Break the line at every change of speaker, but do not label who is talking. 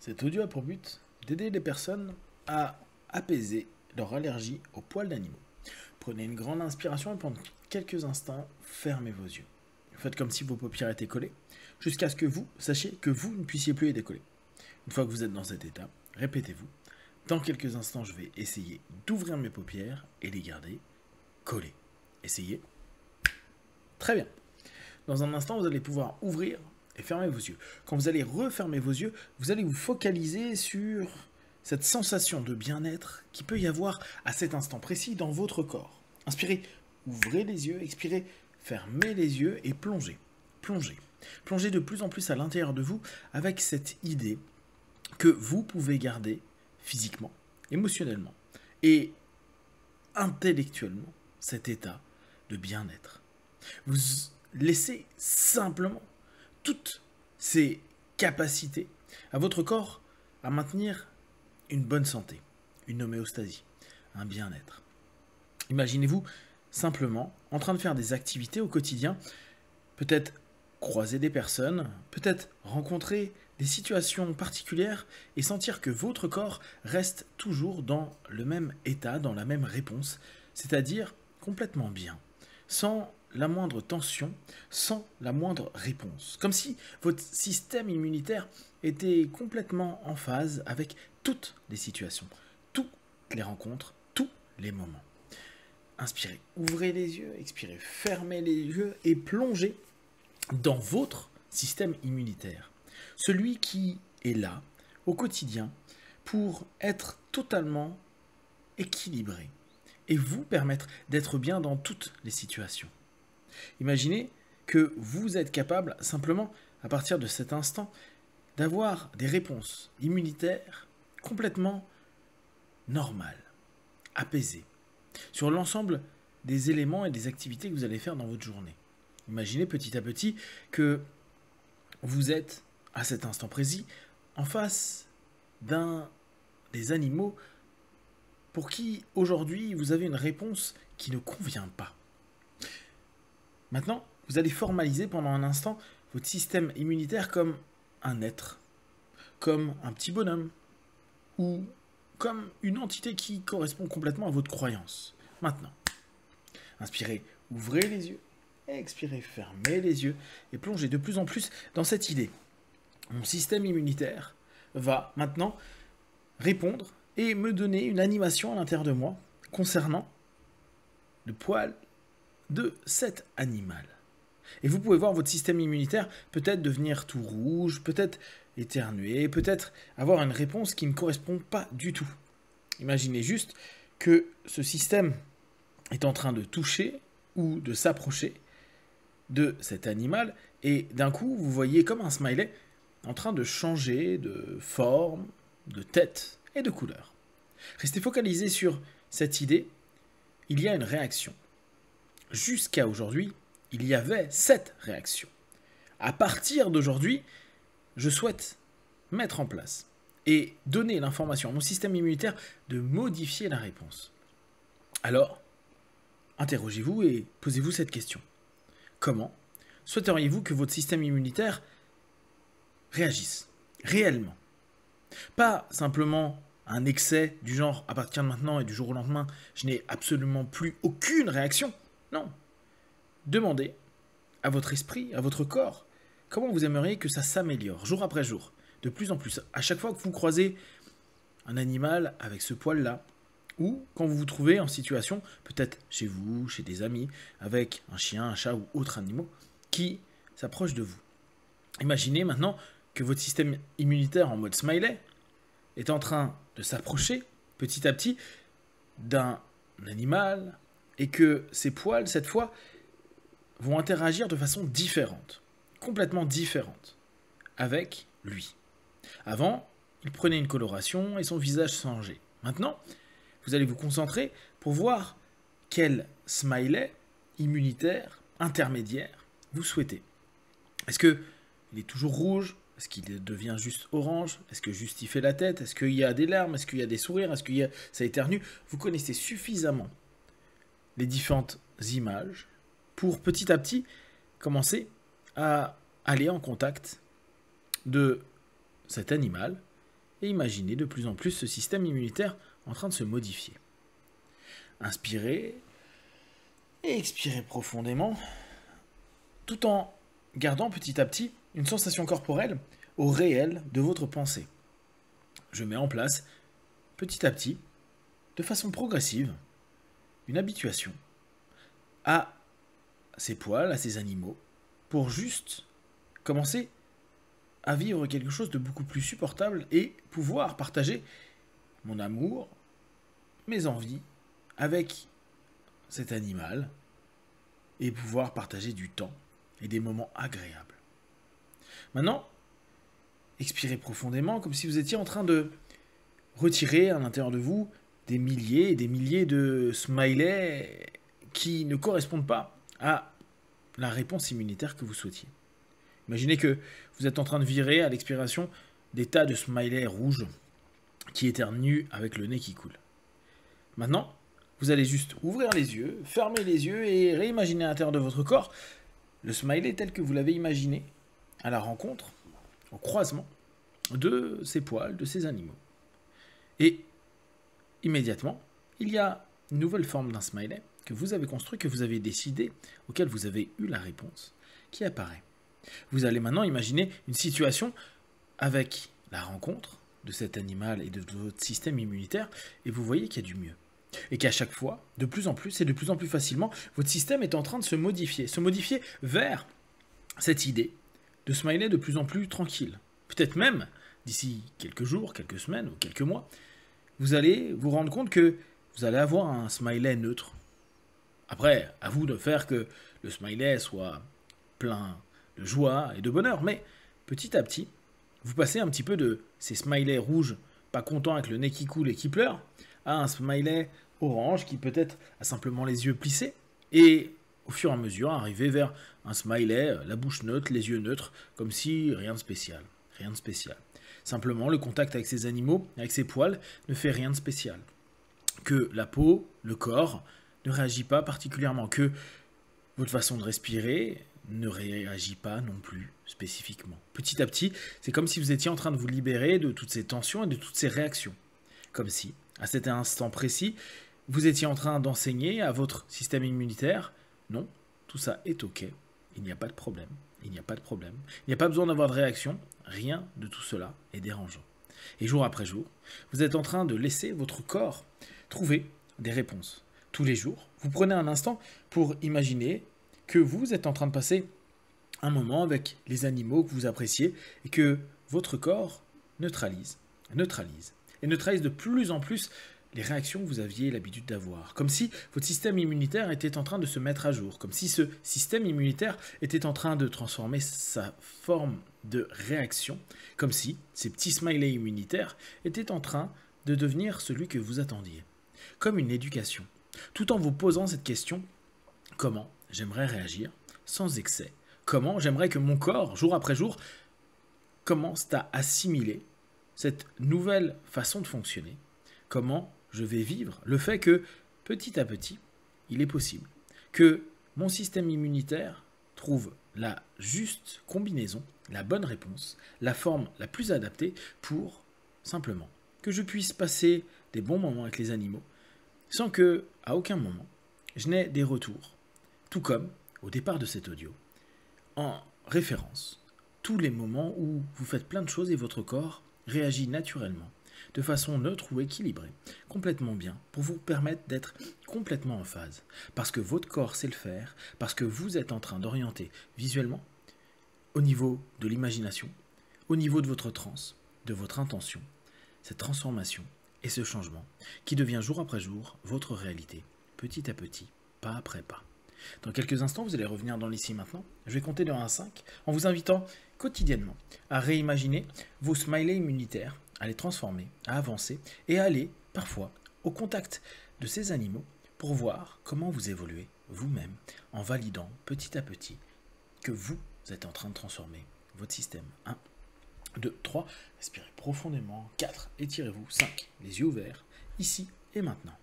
Cet audio a pour but d'aider les personnes à apaiser leur allergie aux poils d'animaux. Prenez une grande inspiration et pendant quelques instants, fermez vos yeux. Faites comme si vos paupières étaient collées, jusqu'à ce que vous sachiez que vous ne puissiez plus les décoller. Une fois que vous êtes dans cet état, répétez-vous. Dans quelques instants, je vais essayer d'ouvrir mes paupières et les garder collées. Essayez. Très bien. Dans un instant, vous allez pouvoir ouvrir et fermer vos yeux. Quand vous allez refermer vos yeux, vous allez vous focaliser sur cette sensation de bien-être qui peut y avoir à cet instant précis dans votre corps. Inspirez, ouvrez les yeux, expirez, fermez les yeux et plongez. Plongez. Plongez de plus en plus à l'intérieur de vous avec cette idée que vous pouvez garder physiquement, émotionnellement et intellectuellement cet état de bien-être. Vous laissez simplement toutes ces capacités à votre corps à maintenir une bonne santé, une homéostasie, un bien-être. Imaginez-vous simplement en train de faire des activités au quotidien, peut-être croiser des personnes, peut-être rencontrer des situations particulières et sentir que votre corps reste toujours dans le même état, dans la même réponse, c'est-à-dire complètement bien, sans la moindre tension, sans la moindre réponse. Comme si votre système immunitaire était complètement en phase avec toutes les situations, toutes les rencontres, tous les moments. Inspirez, ouvrez les yeux, expirez, fermez les yeux et plongez dans votre système immunitaire. Celui qui est là, au quotidien, pour être totalement équilibré et vous permettre d'être bien dans toutes les situations. Imaginez que vous êtes capable, simplement, à partir de cet instant, d'avoir des réponses immunitaires complètement normales, apaisées, sur l'ensemble des éléments et des activités que vous allez faire dans votre journée. Imaginez petit à petit que vous êtes, à cet instant précis, en face d'un des animaux pour qui, aujourd'hui, vous avez une réponse qui ne convient pas. Maintenant, vous allez formaliser pendant un instant votre système immunitaire comme un être, comme un petit bonhomme, ou comme une entité qui correspond complètement à votre croyance. Maintenant, inspirez, ouvrez les yeux, expirez, fermez les yeux, et plongez de plus en plus dans cette idée. Mon système immunitaire va maintenant répondre et me donner une animation à l'intérieur de moi concernant le poil de cet animal. Et vous pouvez voir votre système immunitaire peut-être devenir tout rouge, peut-être éternuer, peut-être avoir une réponse qui ne correspond pas du tout. Imaginez juste que ce système est en train de toucher ou de s'approcher de cet animal et d'un coup vous voyez comme un smiley en train de changer de forme, de tête et de couleur. Restez focalisé sur cette idée, il y a une réaction. Jusqu'à aujourd'hui, il y avait 7 réactions. À partir d'aujourd'hui, je souhaite mettre en place et donner l'information à mon système immunitaire de modifier la réponse. Alors, interrogez-vous et posez-vous cette question. Comment souhaiteriez-vous que votre système immunitaire réagisse réellement? Pas simplement un excès du genre à partir de maintenant et du jour au lendemain, je n'ai absolument plus aucune réaction. Non. Demandez à votre esprit, à votre corps, comment vous aimeriez que ça s'améliore jour après jour, de plus en plus. À chaque fois que vous croisez un animal avec ce poil-là, ou quand vous vous trouvez en situation, peut-être chez vous, chez des amis, avec un chien, un chat ou autre animal qui s'approche de vous. Imaginez maintenant que votre système immunitaire en mode smiley est en train de s'approcher petit à petit d'un animal et que ces poils, cette fois, vont interagir de façon différente, complètement différente, avec lui. Avant, il prenait une coloration et son visage changeait. Maintenant, vous allez vous concentrer pour voir quel smiley immunitaire intermédiaire vous souhaitez. Est-ce qu'il est toujours rouge? Est-ce qu'il devient juste orange? Est-ce que juste il fait la tête? Est-ce qu'il y a des larmes? Est-ce qu'il y a des sourires? Est-ce qu'il y a ça éternue? Vous connaissez suffisamment les différentes images pour petit à petit commencer à aller en contact de cet animal et imaginez de plus en plus ce système immunitaire en train de se modifier. Inspirez et expirez profondément, tout en gardant petit à petit une sensation corporelle au réel de votre pensée. Je mets en place, petit à petit, de façon progressive, une habituation à ces poils, à ces animaux, pour juste commencer à vivre quelque chose de beaucoup plus supportable et pouvoir partager mon amour, mes envies avec cet animal et pouvoir partager du temps et des moments agréables. Maintenant, expirez profondément comme si vous étiez en train de retirer à l'intérieur de vous des milliers et des milliers de smileys qui ne correspondent pas à la réponse immunitaire que vous souhaitiez. Imaginez que vous êtes en train de virer à l'expiration des tas de smileys rouges qui éternuent avec le nez qui coule. Maintenant, vous allez juste ouvrir les yeux, fermer les yeux et réimaginer à l'intérieur de votre corps le smiley tel que vous l'avez imaginé à la rencontre, au croisement de ces poils, de ces animaux. Et immédiatement, il y a une nouvelle forme d'un smiley que vous avez construit, que vous avez décidé, auquel vous avez eu la réponse, qui apparaît. Vous allez maintenant imaginer une situation avec la rencontre de cet animal et de votre système immunitaire, et vous voyez qu'il y a du mieux. Et qu'à chaque fois, de plus en plus et de plus en plus facilement, votre système est en train de se modifier vers cette idée de smiley de plus en plus tranquille. Peut-être même, d'ici quelques jours, quelques semaines ou quelques mois, vous allez vous rendre compte que vous allez avoir un smiley neutre. Après, à vous de faire que le smiley soit plein de joie et de bonheur, mais petit à petit, vous passez un petit peu de ces smileys rouges, pas contents avec le nez qui coule et qui pleure, à un smiley orange qui peut-être a simplement les yeux plissés, et au fur et à mesure arriver vers un smiley, la bouche neutre, les yeux neutres, comme si rien de spécial, rien de spécial. Simplement, le contact avec ces animaux, avec ces poils, ne fait rien de spécial. Que la peau, le corps, ne réagit pas particulièrement, que votre façon de respirer ne réagit pas non plus spécifiquement. Petit à petit, c'est comme si vous étiez en train de vous libérer de toutes ces tensions et de toutes ces réactions. Comme si, à cet instant précis, vous étiez en train d'enseigner à votre système immunitaire, non, tout ça est ok, il n'y a pas de problème, il n'y a pas de problème, il n'y a pas besoin d'avoir de réaction, rien de tout cela est dérangeant. Et jour après jour, vous êtes en train de laisser votre corps trouver des réponses. Tous les jours, vous prenez un instant pour imaginer que vous êtes en train de passer un moment avec les animaux que vous appréciez et que votre corps neutralise de plus en plus les réactions que vous aviez l'habitude d'avoir. Comme si votre système immunitaire était en train de se mettre à jour, comme si ce système immunitaire était en train de transformer sa forme de réaction, comme si ces petits smileys immunitaires étaient en train de devenir celui que vous attendiez. Comme une éducation. Tout en vous posant cette question, comment j'aimerais réagir sans excès? Comment j'aimerais que mon corps, jour après jour, commence à assimiler cette nouvelle façon de fonctionner? Comment je vais vivre le fait que, petit à petit, il est possible que mon système immunitaire trouve la juste combinaison, la bonne réponse, la forme la plus adaptée pour, simplement, que je puisse passer des bons moments avec les animaux, sans que, à aucun moment, je n'ai des retours. Tout comme, au départ de cet audio, en référence, tous les moments où vous faites plein de choses et votre corps réagit naturellement, de façon neutre ou équilibrée, complètement bien, pour vous permettre d'être complètement en phase. Parce que votre corps sait le faire, parce que vous êtes en train d'orienter visuellement, au niveau de l'imagination, au niveau de votre transe, de votre intention, cette transformation et ce changement qui devient jour après jour votre réalité, petit à petit, pas après pas. Dans quelques instants, vous allez revenir dans l'ici maintenant. Je vais compter de 1 à 5 en vous invitant quotidiennement à réimaginer vos smileys immunitaires, à les transformer, à avancer et à aller parfois au contact de ces animaux pour voir comment vous évoluez vous-même en validant petit à petit que vous êtes en train de transformer votre système. 1, 2, 3, respirez profondément. 4, étirez-vous. 5, les yeux ouverts, ici et maintenant.